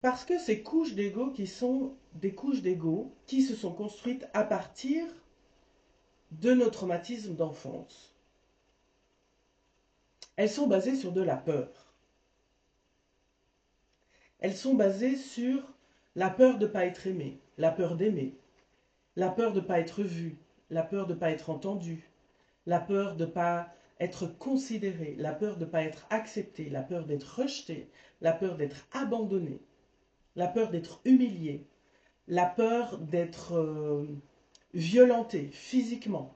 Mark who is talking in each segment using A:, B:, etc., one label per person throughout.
A: Parce que ces couches d'ego qui sont des couches d'ego qui se sont construites à partir de nos traumatismes d'enfance. Elles sont basées sur de la peur. Elles sont basées sur la peur de ne pas être aimé, la peur d'aimer, la peur de ne pas être vu, la peur de ne pas être entendu, la peur de ne pas être considéré, la peur de ne pas être accepté, la peur d'être rejeté, la peur d'être abandonné, la peur d'être humilié, la peur d'être violenté physiquement,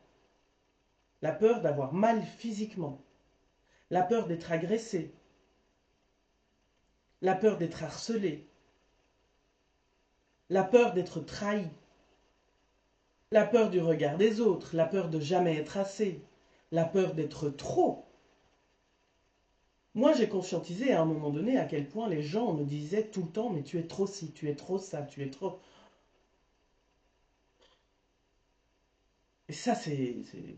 A: la peur d'avoir mal physiquement, la peur d'être agressé, la peur d'être harcelé, la peur d'être trahi, la peur du regard des autres, la peur de jamais être assez, la peur d'être trop. Moi, j'ai conscientisé à un moment donné à quel point les gens me disaient tout le temps, mais tu es trop ci, tu es trop ça, tu es trop... Et ça,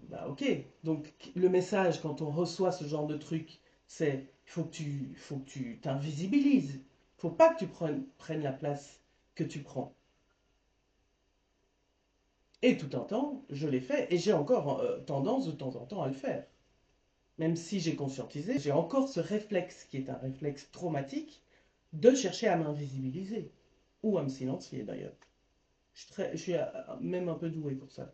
A: bah, ok. Donc, le message, quand on reçoit ce genre de truc, c'est faut que tu t'invisibilises. Faut pas que tu prennes la place que tu prends. Et tout un temps, je l'ai fait, et j'ai encore tendance de temps en temps à le faire. Même si j'ai conscientisé, j'ai encore ce réflexe qui est un réflexe traumatique de chercher à m'invisibiliser. Ou à me silencier d'ailleurs. Je suis même un peu doué pour ça.